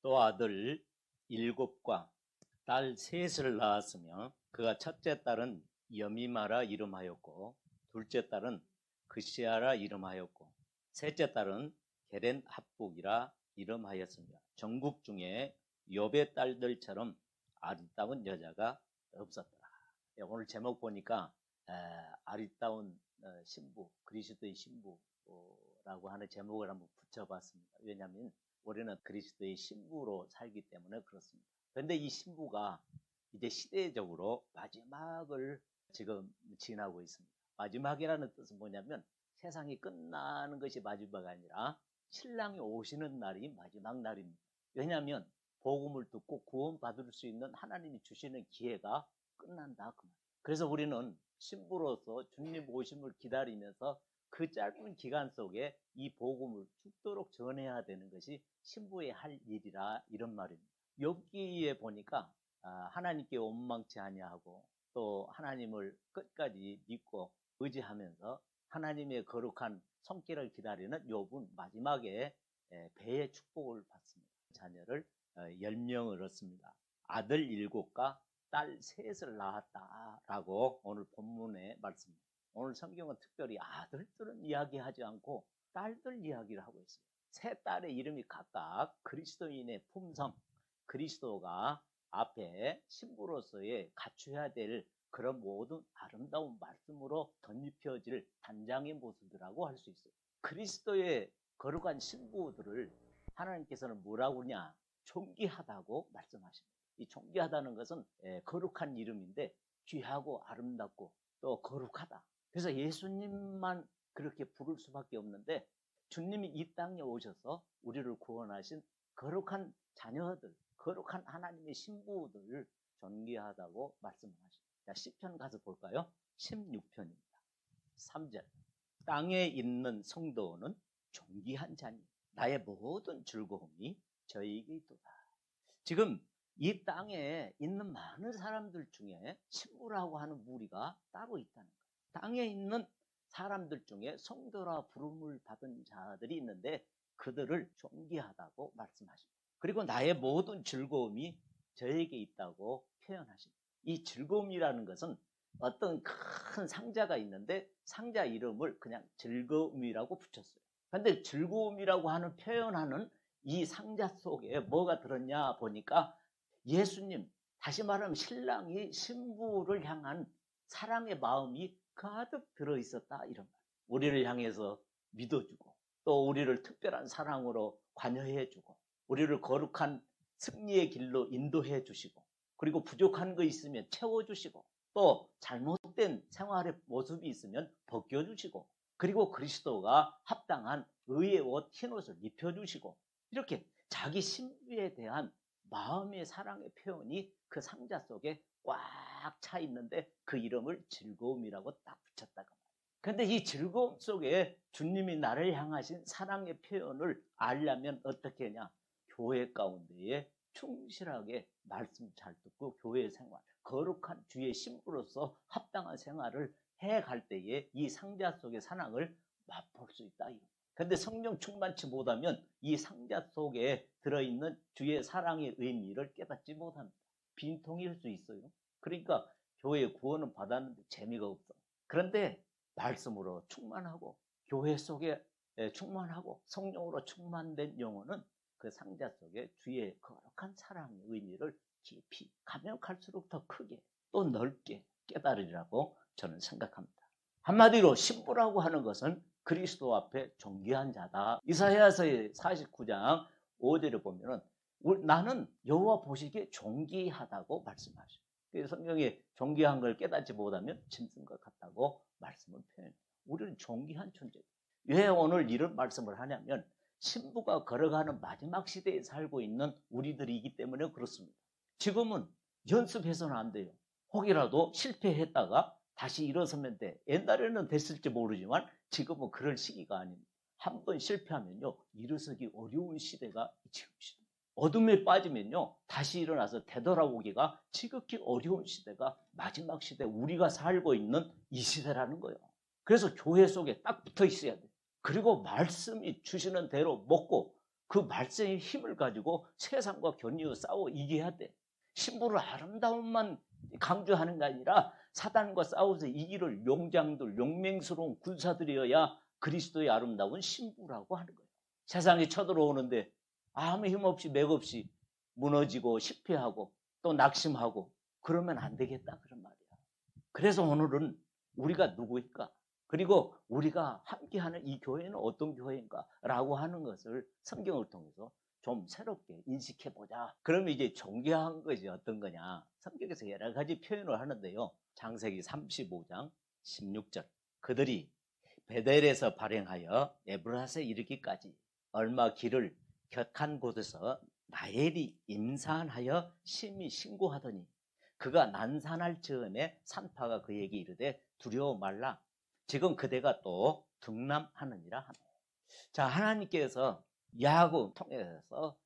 또 아들 7과 딸 3을 낳았으며 그가 첫째 딸은 여미마라 이름하였고 둘째 딸은 그시아라 이름하였고 셋째 딸은 게렌 합북이라 이름하였으며 전국 중에 욥의 딸들처럼 아리따운 여자가 없었더라. 오늘 제목 보니까 아리따운 신부, 그리스도의 신부라고 하는 제목을 한번 붙여봤습니다. 왜냐하면 우리는 그리스도의 신부로 살기 때문에 그렇습니다. 그런데 이 신부가 이제 시대적으로 마지막을 지금 지나고 있습니다. 마지막이라는 뜻은 뭐냐면 세상이 끝나는 것이 마지막이 아니라 신랑이 오시는 날이 마지막 날입니다. 왜냐하면 복음을 듣고 구원받을 수 있는 하나님이 주시는 기회가 끝난다. 그래서 우리는 신부로서 주님 오심을 기다리면서 그 짧은 기간 속에 이 복음을 죽도록 전해야 되는 것이 신부의 할 일이라 이런 말입니다. 여기에 보니까 하나님께 원망치 아니하고 또 하나님을 끝까지 믿고 의지하면서 하나님의 거룩한 손길을 기다리는 욥은 마지막에 배의 축복을 받습니다. 자녀를 10명을 얻습니다. 아들 7과 딸 3을 낳았다라고 오늘 본문에 말씀입니다. 오늘 성경은 특별히 아들들은 이야기하지 않고 딸들 이야기를 하고 있어요. 세 딸의 이름이 각각 그리스도인의 품성, 그리스도가 앞에 신부로서의 갖춰야 될 그런 모든 아름다운 말씀으로 덧입혀질 단장의 모습이라고 할 수 있어요. 그리스도의 거룩한 신부들을 하나님께서는 뭐라고 하냐? 존귀하다고 말씀하십니다. 이 존귀하다는 것은 거룩한 이름인데 귀하고 아름답고 또 거룩하다. 그래서 예수님만 그렇게 부를 수밖에 없는데 주님이 이 땅에 오셔서 우리를 구원하신 거룩한 자녀들, 거룩한 하나님의 신부들을 존귀하다고 말씀하십니다. 자, 시편 가서 볼까요? 16편입니다. 3절. 땅에 있는 성도는 존귀한 자니 나의 모든 즐거움이 저에게 있도다. 지금 이 땅에 있는 많은 사람들 중에 신부라고 하는 무리가 따로 있다는 거예요. 땅에 있는 사람들 중에 성도라 부름을 받은 자들이 있는데 그들을 존귀하다고 말씀하십니다. 그리고 나의 모든 즐거움이 저에게 있다고 표현하십니다. 이 즐거움이라는 것은 어떤 큰 상자가 있는데 상자 이름을 그냥 즐거움이라고 붙였어요. 그런데 즐거움이라고 하는 표현하는 이 상자 속에 뭐가 들었냐 보니까 예수님, 다시 말하면 신랑이 신부를 향한 사랑의 마음이 가득 들어있었다 이런 말. 우리를 향해서 믿어주고 또 우리를 특별한 사랑으로 관여해주고 우리를 거룩한 승리의 길로 인도해 주시고 그리고 부족한 거 있으면 채워주시고 또 잘못된 생활의 모습이 있으면 벗겨주시고 그리고 그리스도가 합당한 의의 옷 흰옷을 입혀주시고 이렇게 자기 신부에 대한 마음의 사랑의 표현이 그 상자 속에 꽉 차 있는데 그 이름을 즐거움이라고 딱 붙였다고 말이에요. 그런데 이 즐거움 속에 주님이 나를 향하신 사랑의 표현을 알려면 어떻게 하냐? 교회 가운데에 충실하게 말씀 잘 듣고 교회 생활, 거룩한 주의 신부로서 합당한 생활을 해갈 때에 이 상자 속의 사랑을 맛볼 수 있다. 그런데 성령 충만치 못하면 이 상자 속에 들어있는 주의 사랑의 의미를 깨닫지 못합니다. 빈통일 수 있어요. 그러니까 교회 구원은 받았는데 재미가 없어. 그런데 말씀으로 충만하고 교회 속에 충만하고 성령으로 충만된 영혼은 그 상자 속에 주의 거룩한 사랑의 의미를 깊이 가면 갈수록 더 크게 또 넓게 깨달으리라고 저는 생각합니다. 한마디로 신부라고 하는 것은 그리스도 앞에 존귀한 자다. 이사야서의 49장 5절을 보면은 나는 여호와 보시기에 존귀하다고 말씀하셔요. 성경에 존귀한 걸 깨닫지 못하면 짐승과 같다고 말씀을 표현해요. 우리는 존귀한 존재예요. 왜 오늘 이런 말씀을 하냐면 신부가 걸어가는 마지막 시대에 살고 있는 우리들이기 때문에 그렇습니다. 지금은 연습해서는 안 돼요. 혹이라도 실패했다가 다시 일어서면 돼. 옛날에는 됐을지 모르지만 지금은 그럴 시기가 아닙니다. 한 번 실패하면요 일어서기 어려운 시대가 지금입니다. 어둠에 빠지면요 다시 일어나서 되돌아오기가 지극히 어려운 시대가 마지막 시대 우리가 살고 있는 이 시대라는 거예요. 그래서 교회 속에 딱 붙어 있어야 돼요. 그리고 말씀이 주시는 대로 먹고 그 말씀의 힘을 가지고 세상과 견디어 싸워 이겨야 돼. 신부를 아름다움만 강조하는 게 아니라 사단과 싸워서 이기를 용장들, 용맹스러운 군사들이어야 그리스도의 아름다운 신부라고 하는 거예요. 세상에 쳐들어오는데 아무 힘없이 맥없이 무너지고 실패하고 또 낙심하고 그러면 안 되겠다 그런 말이야. 그래서 오늘은 우리가 누구일까? 그리고 우리가 함께하는 이 교회는 어떤 교회인가? 라고 하는 것을 성경을 통해서 좀 새롭게 인식해보자. 그러면 이제 존귀한 것이 어떤 거냐? 성경에서 여러 가지 표현을 하는데요. 창세기 35장 16절. 그들이 베델에서 발행하여 에브라스에 이르기까지 얼마 길을 격한 곳에서 라헬이 임산하여 심히 신고하더니 그가 난산할 즈음에 산파가 그에게 이르되 두려워 말라. 지금 그대가 또 등남하느니라 하네. 자, 하나님께서 야곱 통해서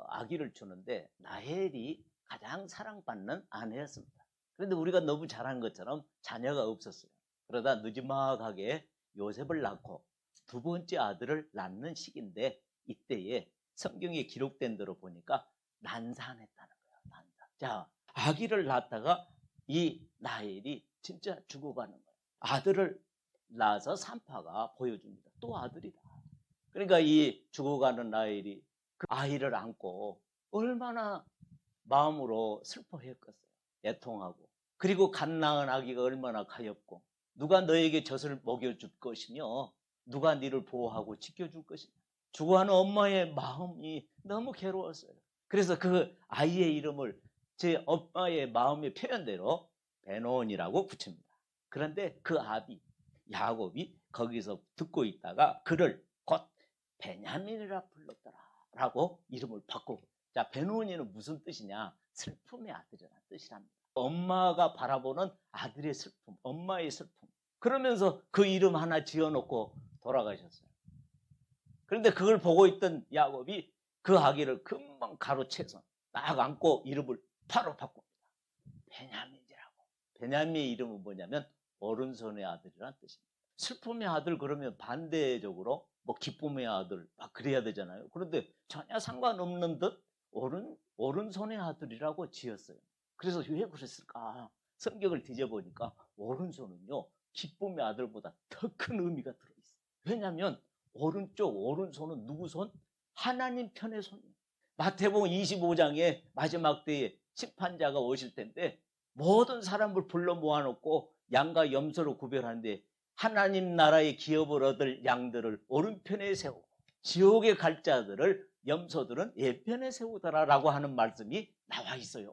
아기를 주는데 라헬이 가장 사랑받는 아내였습니다. 그런데 우리가 너무 잘한 것처럼 자녀가 없었어요. 그러다 늦지막하게 요셉을 낳고 두 번째 아들을 낳는 시기인데 이때에 성경에 기록된 대로 보니까 난산했다는 거예요. 난산. 자, 아기를 낳다가 이 라헬이 진짜 죽어가는 거예요. 아들을 낳아서 산파가 보여줍니다. 또 아들이다. 그러니까 이 죽어가는 라헬이 그 아이를 안고 얼마나 마음으로 슬퍼했겠어요. 애통하고. 그리고 갓 낳은 아기가 얼마나 가엾고 누가 너에게 젖을 먹여줄 것이며 누가 너를 보호하고 지켜줄 것이냐. 죽어가는 엄마의 마음이 너무 괴로웠어요. 그래서 그 아이의 이름을 제 엄마의 마음의 표현대로 베노원이라고 붙입니다. 그런데 그 아비 야곱이 거기서 듣고 있다가 그를 곧 베냐민이라 불렀더라 라고 이름을 바꾸고. 자, 베노원이는 무슨 뜻이냐? 슬픔의 아들이라는 뜻이랍니다. 엄마가 바라보는 아들의 슬픔, 엄마의 슬픔. 그러면서 그 이름 하나 지어놓고 돌아가셨어요. 그런데 그걸 보고 있던 야곱이 그 아기를 금방 가로채서 딱 안고 이름을 바로 바꿉니다. 베냐민이라고. 베냐민의 이름은 뭐냐면 오른손의 아들이라는 뜻입니다. 슬픔의 아들 그러면 반대적으로 뭐 기쁨의 아들 막 그래야 되잖아요. 그런데 전혀 상관없는 듯 오른손의 아들이라고 지었어요. 그래서 왜 그랬을까? 성경을 뒤져보니까 오른손은요 기쁨의 아들보다 더 큰 의미가 들어있어요. 왜냐하면 오른손은 누구 손? 하나님 편의 손이에요. 마태복음 25장에 마지막 때에 심판자가 오실 텐데 모든 사람을 불러 모아놓고 양과 염소로 구별하는데 하나님 나라의 기업을 얻을 양들을 오른편에 세우고 지옥에 갈 자들을 염소들은 예편에 세우더라라고 하는 말씀이 나와 있어요.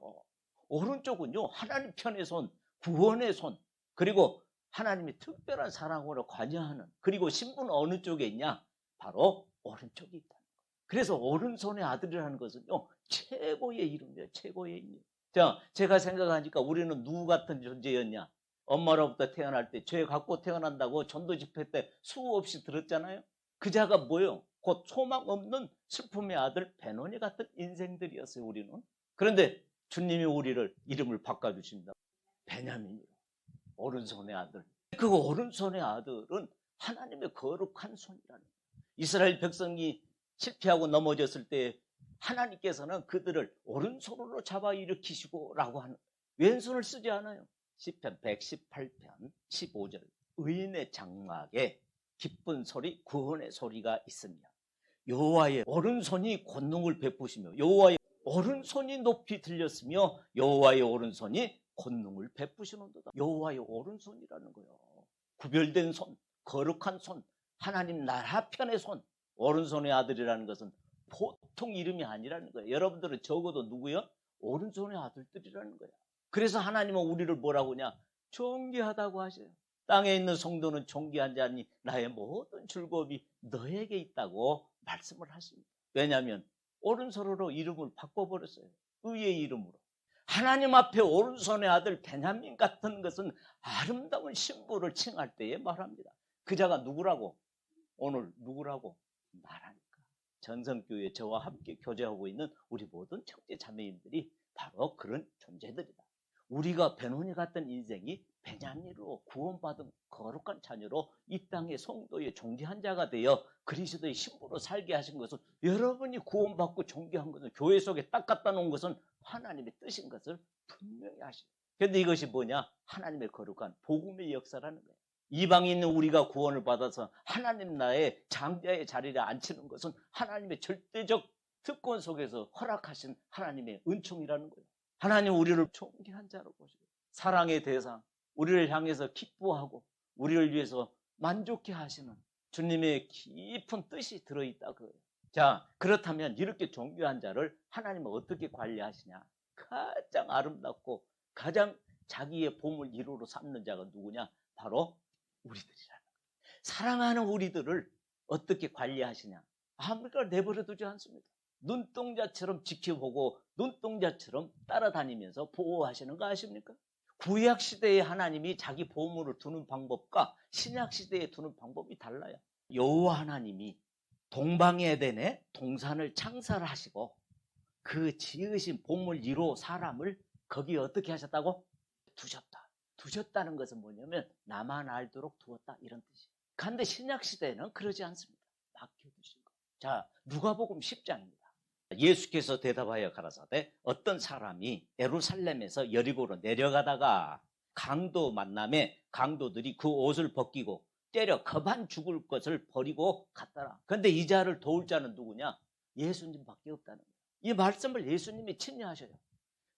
오른쪽은요 하나님 편의 손, 구원의 손, 그리고 하나님의 특별한 사랑으로 관여하는, 그리고 신부는 어느 쪽에 있냐? 바로 오른쪽에 있다는 거예요. 그래서 오른손의 아들이라는 것은요 최고의 이름이에요. 최고의 이름. 자, 제가 생각하니까 우리는 누구 같은 존재였냐? 엄마로부터 태어날 때 죄 갖고 태어난다고 전도 집회 때 수없이 들었잖아요. 그 자가 뭐예요? 곧 소망 없는 슬픔의 아들 베노니 같은 인생들이었어요. 우리는. 그런데 주님이 우리를 이름을 바꿔주십니다. 베냐민이로. 오른손의 아들. 그 오른손의 아들은 하나님의 거룩한 손이라는 거예요. 이스라엘 백성이 실패하고 넘어졌을 때 하나님께서는 그들을 오른손으로 잡아 일으키시고 라고 하는, 왼손을 쓰지 않아요. 시편 118편 15절. 의인의 장막에 기쁜 소리, 구원의 소리가 있으며 여호와의 오른손이 권능을 베푸시며, 여호와의 오른손이 높이 들렸으며 여호와의 오른손이 권능을 베푸시는도다. 여호와의 오른손이라는 거예요. 구별된 손, 거룩한 손, 하나님 나라 편의 손. 오른손의 아들이라는 것은 보통 이름이 아니라는 거예요. 여러분들은 적어도 누구요? 오른손의 아들들이라는 거예요. 그래서 하나님은 우리를 뭐라고 하냐? 존귀하다고 하셔요. 땅에 있는 성도는 존귀한 자니 나의 모든 즐거움이 너에게 있다고 말씀을 하십니다. 왜냐하면 오른손으로 이름을 바꿔버렸어요. 의의 이름으로. 하나님 앞에 오른손의 아들 베냐민 같은 것은 아름다운 신부를 칭할 때에 말합니다. 그 자가 누구라고? 오늘 누구라고? 나라니까. 전성교회 저와 함께 교제하고 있는 우리 모든 형제 자매인들이 바로 그런 존재들이다. 우리가 베노니 같은 인생이 베냐민으로 구원받은 거룩한 자녀로 이 땅의 성도의 존귀한 자가 되어 그리스도의 신부로 살게 하신 것은, 여러분이 구원받고 존귀한 것은, 교회 속에 딱 갖다 놓은 것은 하나님의 뜻인 것을 분명히 아시죠. 그런데 이것이 뭐냐? 하나님의 거룩한 복음의 역사라는 거예요. 이방에 있는 우리가 구원을 받아서 하나님 나라의 장자의 자리에 앉히는 것은 하나님의 절대적 특권 속에서 허락하신 하나님의 은총이라는 거예요. 하나님 우리를 존귀한 자로 보시고 사랑의 대상, 우리를 향해서 기뻐하고 우리를 위해서 만족해 하시는 주님의 깊은 뜻이 들어있다 그거예요. 자, 그렇다면 이렇게 존귀한 자를 하나님은 어떻게 관리하시냐? 가장 아름답고 가장 자기의 보물 1호로 삼는 자가 누구냐? 바로 우리들이라는 거예요. 사랑하는 우리들을 어떻게 관리하시냐? 아무렇게나 내버려 두지 않습니다. 눈동자처럼 지켜보고 눈동자처럼 따라다니면서 보호하시는 거 아십니까? 구약시대에 하나님이 자기 보물을 두는 방법과 신약시대에 두는 방법이 달라요. 여호와 하나님이 동방에덴에 동산을 창설하시고 그 지으신 보물 1호 사람을 거기에 어떻게 하셨다고? 두셨다. 두셨다는 것은 뭐냐면 나만 알도록 두었다 이런 뜻이에요. 그런데 신약시대에는 그러지 않습니다. 맡겨두신 거. 자, 누가복음 10장입니다. 예수께서 대답하여 가라사대 어떤 사람이 예루살렘에서 여리고로 내려가다가 강도 만남에 강도들이 그 옷을 벗기고 때려 겁안 죽을 것을 버리고 갔더라. 그런데 이 자를 도울 자는 누구냐? 예수님밖에 없다는 거예요. 이 말씀을 예수님이 친히 하셔요.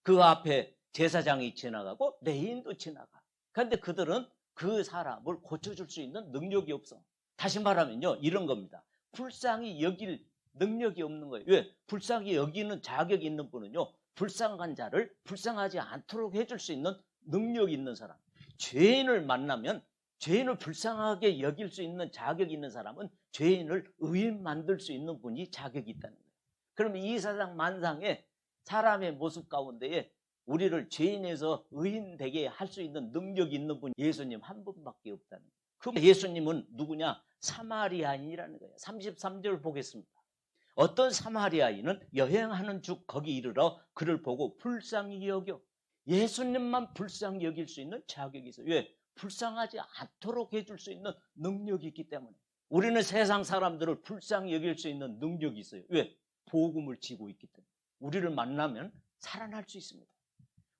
그 앞에 제사장이 지나가고 레위인도 지나가. 그런데 그들은 그 사람을 고쳐줄 수 있는 능력이 없어. 다시 말하면요, 이런 겁니다. 불쌍히 여길 능력이 없는 거예요. 왜? 불쌍히 여기는 자격이 있는 분은요, 불쌍한 자를 불쌍하지 않도록 해줄 수 있는 능력이 있는 사람. 죄인을 만나면 죄인을 불쌍하게 여길 수 있는 자격이 있는 사람은 죄인을 의인 만들 수 있는 분이 자격이 있다는 거예요. 그러면 이 세상 만상에 사람의 모습 가운데에 우리를 죄인에서 의인 되게 할 수 있는 능력이 있는 분 예수님 한 분밖에 없다는 거예요. 그 예수님은 누구냐? 사마리아인이라는 거예요. 33절 보겠습니다. 어떤 사마리아인은 여행하는 중 거기 이르러 그를 보고 불쌍히 여겨. 예수님만 불쌍히 여길 수 있는 자격이 있어요. 왜? 불쌍하지 않도록 해줄 수 있는 능력이 있기 때문에. 우리는 세상 사람들을 불쌍히 여길 수 있는 능력이 있어요. 왜? 복음을 지고 있기 때문에. 우리를 만나면 살아날 수 있습니다.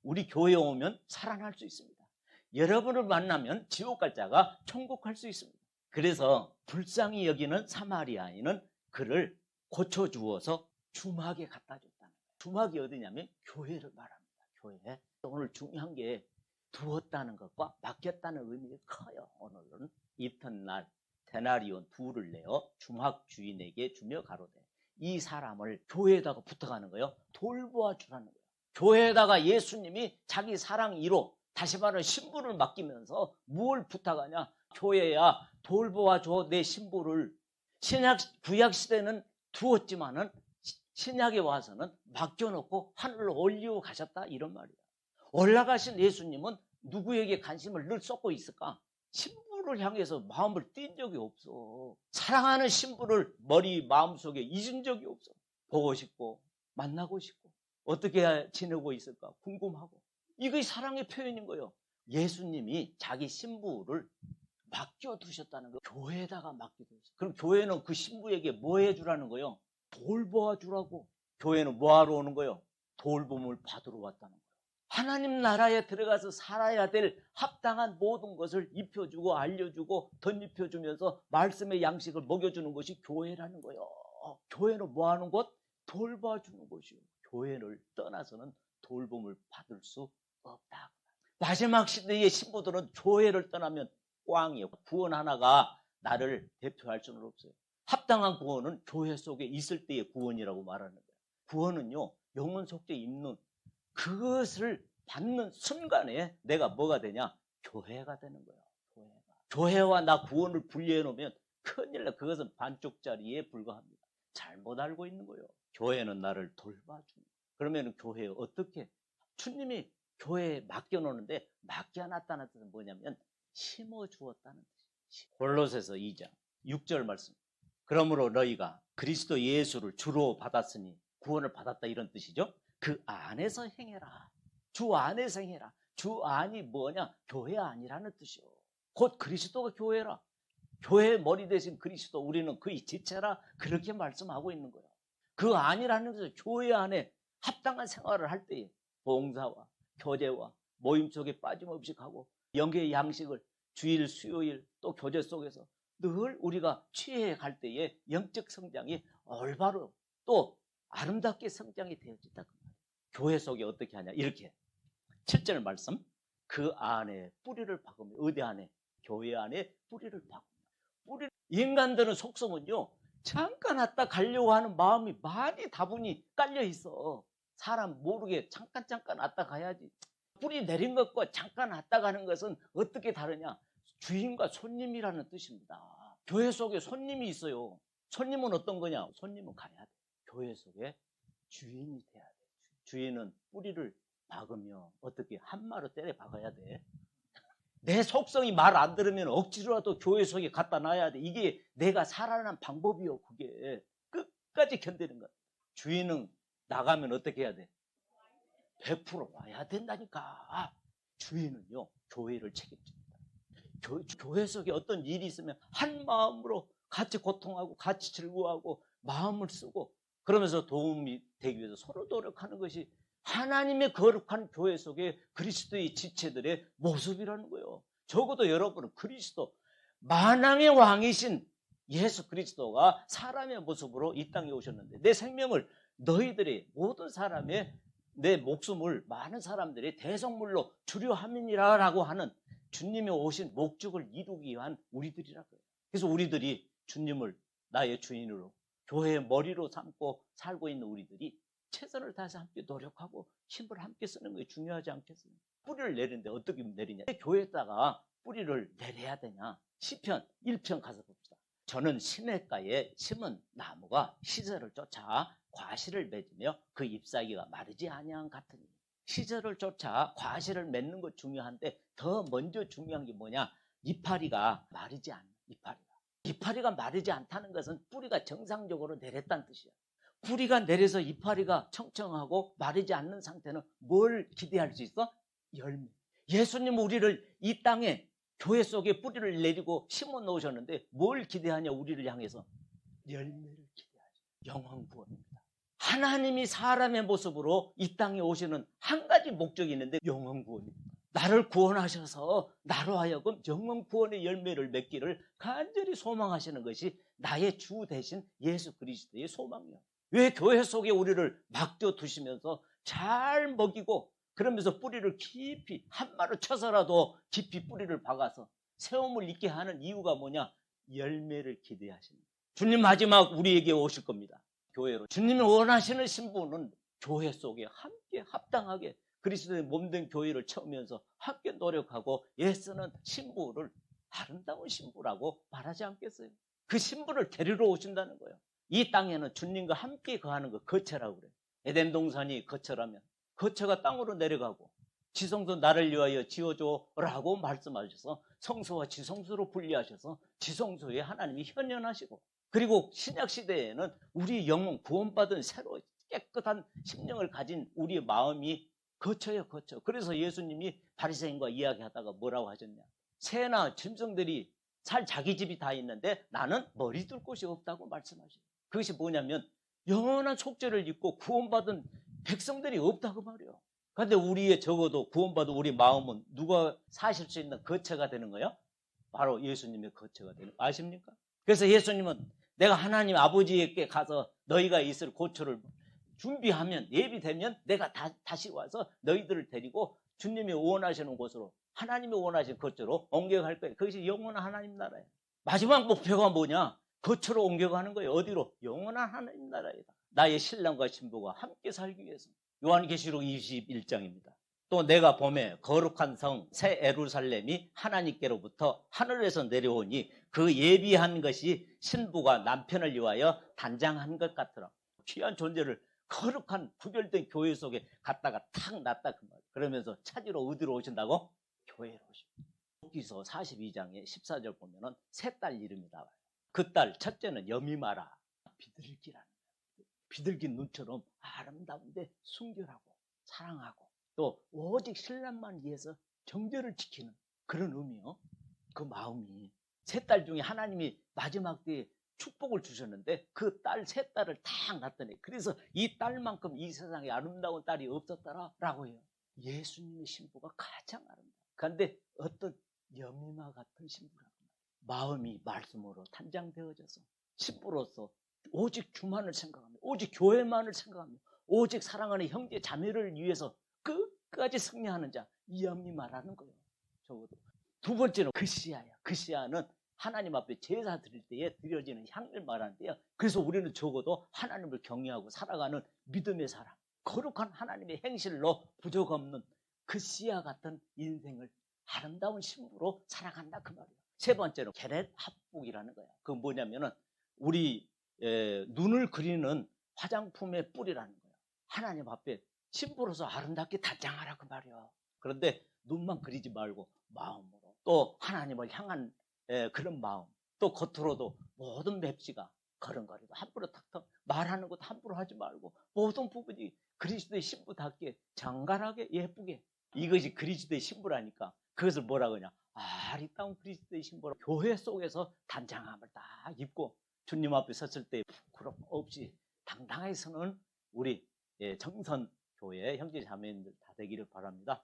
우리 교회에 오면 살아날 수 있습니다. 여러분을 만나면 지옥 갈 자가 천국 갈 수 있습니다. 그래서 불쌍히 여기는 사마리아인은 그를 고쳐주어서 주막에 갖다 줬다는 거예요. 주막이 어디냐면 교회를 말합니다. 교회. 오늘 중요한 게 두었다는 것과 맡겼다는 의미가 커요. 오늘은 이튿날 데나리온 2를 내어 주막 주인에게 주며 가로되 이 사람을 교회에다가 부탁하는 거예요. 돌보아 주라는 거예요. 교회에다가 예수님이 자기 사랑 1호, 다시 말하면 신부를 맡기면서 뭘 부탁하냐? 교회야 돌보아 줘 내 신부를. 구약 시대는 두었지만은 신약에 와서는 맡겨놓고 하늘로 올리고 가셨다 이런 말이야. 올라가신 예수님은 누구에게 관심을 늘 쏟고 있을까? 신부를 향해서 마음을 띈 적이 없어. 사랑하는 신부를 머리 마음속에 잊은 적이 없어. 보고 싶고 만나고 싶고 어떻게 지내고 있을까 궁금하고. 이게 사랑의 표현인 거예요. 예수님이 자기 신부를 맡겨두셨다는 거예요. 교회에다가 맡겨두셨어요. 그럼 교회는 그 신부에게 뭐 해주라는 거예요? 돌보아 주라고. 교회는 뭐 하러 오는 거예요? 돌봄을 받으러 왔다는 거예요. 하나님 나라에 들어가서 살아야 될 합당한 모든 것을 입혀주고 알려주고 덧입혀주면서 말씀의 양식을 먹여주는 것이 교회라는 거예요. 교회는 뭐 하는 곳? 돌봐주는 곳이요. 교회를 떠나서는 돌봄을 받을 수 없다. 마지막 시대의 신부들은 교회를 떠나면 꽝이에요. 구원 하나가 나를 대표할 수는 없어요. 합당한 구원은 교회 속에 있을 때의 구원이라고 말하는 거예요. 구원은요, 영혼 속죄 입는 그것을 받는 순간에 내가 뭐가 되냐? 교회가 되는 거예요. 교회와 나 구원을 분리해 놓으면 큰일 나. 그것은 반쪽짜리에 불과합니다. 잘못 알고 있는 거예요. 교회는 나를 돌봐주는 거예요. 그러면 교회에 어떻게? 주님이 교회에 맡겨놓는데 맡겨놨다는 뜻은 뭐냐면 심어주었다는 뜻이에요. 골로새서 2장 6절 말씀. 그러므로 너희가 그리스도 예수를 주로 받았으니 구원을 받았다 이런 뜻이죠. 그 안에서 행해라. 주 안에서 행해라. 주 안이 뭐냐? 교회 안이라는 뜻이요. 곧 그리스도가 교회라. 교회의 머리 대신 그리스도, 우리는 그의 지체라. 그렇게 말씀하고 있는 거예요. 그 안이라는 것은 교회 안에 합당한 생활을 할 때에 봉사와 교제와 모임 속에 빠짐없이 가고, 영계의 양식을 주일, 수요일 또 교제 속에서 늘 우리가 취해 갈 때에 영적 성장이 올바로 또 아름답게 성장이 되어진다. 교회 속에 어떻게 하냐? 이렇게 7절 말씀, 그 안에 뿌리를 박으며. 어디 안에? 교회 안에 뿌리를 박으며. 인간들은 속성은요, 잠깐 왔다 가려고 하는 마음이 많이 다분히 깔려 있어. 사람 모르게 잠깐 왔다 가야지. 뿌리 내린 것과 잠깐 왔다 가는 것은 어떻게 다르냐? 주인과 손님이라는 뜻입니다. 교회 속에 손님이 있어요. 손님은 어떤 거냐? 손님은 가야 돼. 교회 속에 주인이 돼야 돼. 주인은 뿌리를 박으며 어떻게 한마로 때려 박아야 돼. 내 속성이 말 안 들으면 억지로라도 교회 속에 갖다 놔야 돼. 이게 내가 살아난 방법이요. 그게 끝까지 견디는 거야. 주인은 나가면 어떻게 해야 돼? 100% 와야 된다니까. 주인은요, 교회를 책임집니다. 교회 속에 어떤 일이 있으면 한 마음으로 같이 고통하고 같이 즐거워하고 마음을 쓰고 그러면서 도움이 되기 위해서 서로 노력하는 것이 하나님의 거룩한 교회 속에 그리스도의 지체들의 모습이라는 거예요. 적어도 여러분은 그리스도, 만왕의 왕이신 예수 그리스도가 사람의 모습으로 이 땅에 오셨는데, 내 생명을 너희들의 모든 사람의 내 목숨을 많은 사람들의 대성물로 주려 함이니라라고 하는 주님이 오신 목적을 이루기 위한 우리들이라고요. 그래서 우리들이 주님을 나의 주인으로 교회의 머리로 삼고 살고 있는 우리들이 최선을 다해서 함께 노력하고 힘을 함께 쓰는 게 중요하지 않겠어요? 뿌리를 내리는데 어떻게 내리냐? 교회에다가 뿌리를 내려야 되냐? 시편 1편 가서 봅시다. 저는 시냇가에 심은 나무가 시절을 쫓아 과실을 맺으며 그 잎사귀가 마르지 아니한 같으니. 시절을 쫓아 과실을 맺는 것 중요한데 더 먼저 중요한 게 뭐냐? 이파리가 마르지 않는 이파리가 마르지 않다는 것은 뿌리가 정상적으로 내렸다는 뜻이야. 뿌리가 내려서 이파리가 청청하고 마르지 않는 상태는 뭘 기대할 수 있어? 열매. 예수님 우리를 이 땅에 교회 속에 뿌리를 내리고 심어 놓으셨는데 뭘 기대하냐? 우리를 향해서 열매를 기대하죠. 영원 구원입니다. 하나님이 사람의 모습으로 이 땅에 오시는 한 가지 목적이 있는데 영원 구원입니다. 나를 구원하셔서 나로 하여금 영원 구원의 열매를 맺기를 간절히 소망하시는 것이 나의 주 대신 예수 그리스도의 소망이에요. 왜 교회 속에 우리를 맡겨두시면서 잘 먹이고 그러면서 뿌리를 깊이 한마로 쳐서라도 깊이 뿌리를 박아서 세움을 있게 하는 이유가 뭐냐? 열매를 기대하시는 거예요. 주님 마지막 우리에게 오실 겁니다. 교회로. 주님이 원하시는 신부는 교회 속에 함께 합당하게 그리스도의 몸된 교회를 채우면서 함께 노력하고 애쓰는 신부를 아름다운 신부라고 말하지 않겠어요? 그 신부를 데리러 오신다는 거예요. 이 땅에는 주님과 함께 거하는 거 거처라고 그래요. 에덴 동산이 거처라면 거처가 땅으로 내려가고 지성소 나를 위하여 지어줘라고 말씀하셔서 성소와 지성소로 분리하셔서 지성소에 하나님이 현현하시고, 그리고 신약시대에는 우리 영혼 구원받은 새로 깨끗한 심령을 가진 우리의 마음이 거쳐요, 거쳐. 그래서 예수님이 바리새인과 이야기하다가 뭐라고 하셨냐? 새나 짐승들이 살 자기 집이 다 있는데 나는 머리 둘 곳이 없다고 말씀하셔요. 그것이 뭐냐면 영원한 속죄를 입고 구원받은 백성들이 없다고 말이에요. 그런데 우리의 적어도 구원받은 우리 마음은 누가 사실 수 있는 거처가 되는 거예요? 바로 예수님의 거처가 되는 거 아십니까? 그래서 예수님은 내가 하나님 아버지에게 가서 너희가 있을 고초를 준비하면, 예비되면 내가 다시 와서 너희들을 데리고 주님이 원하시는 곳으로, 하나님이 원하시는 거처로 옮겨갈 거예요. 그것이 영원한 하나님 나라예요. 마지막 목표가 뭐냐? 거처로 옮겨가는 거예요. 어디로? 영원한 하나님 나라이다. 나의 신랑과 신부가 함께 살기 위해서. 요한계시록 21장입니다. 또 내가 보매 거룩한 성 새 예루살렘이 하나님께로부터 하늘에서 내려오니 그 예비한 것이 신부가 남편을 위하여 단장한 것 같더라. 귀한 존재를 거룩한 구별된 교회 속에 갔다가 탁 놨다 그 말. 그러면서 찾으러 어디로 오신다고? 교회로 오십니다. 욥기서 42장에 14절 보면은 세 딸 이름이 나와요. 그 딸 첫째는 여미마라, 비둘기라는 거예요. 비둘기 눈처럼 아름다운데 순결하고 사랑하고 또 오직 신랑만 위해서 정절을 지키는 그런 의미요. 그 마음이 세 딸 중에 하나님이 마지막 때에 축복을 주셨는데 그 딸 세 딸을 다 낳더니 그래서 이 딸만큼 이 세상에 아름다운 딸이 없었더라라고 해요. 예수님의 신부가 가장 아름다워. 그런데 어떤 여미마 같은 신부라고 마음이 말씀으로 탄장되어져서 신부로서 오직 주만을 생각하며 오직 교회만을 생각하며 오직 사랑하는 형제 자매를 위해서 끝까지 승리하는 자, 이 여미마라는 거예요. 적어도. 두 번째는 그시아야. 그시아는 하나님 앞에 제사 드릴 때에 드려지는 향을 말하는데요. 그래서 우리는 적어도 하나님을 경외하고 살아가는 믿음의 사람, 거룩한 하나님의 행실로 부족 없는 그시아 같은 인생을 아름다운 신부로 살아간다 그 말이에요. 세 번째로 게렛 합북이라는 거야. 그건 뭐냐면은 우리 눈을 그리는 화장품의 뿌리라는 거야. 하나님 앞에 신부로서 아름답게 단장하라 그 말이야. 그런데 눈만 그리지 말고 마음으로 또 하나님을 향한 그런 마음, 또 겉으로도 모든 맵시가 걸음걸이도 함부로 탁탁 말하는 것도 함부로 하지 말고 모든 부분이 그리스도의 신부답게 정갈하게 예쁘게, 이것이 그리스도의 신부라니까 그것을 뭐라고 하냐, 아리따운 그리스도의 신부로 교회 속에서 단장함을 다 입고 주님 앞에 섰을 때 부끄럼 없이 당당하게 서는 우리 정선 교회 형제 자매님들 다 되기를 바랍니다.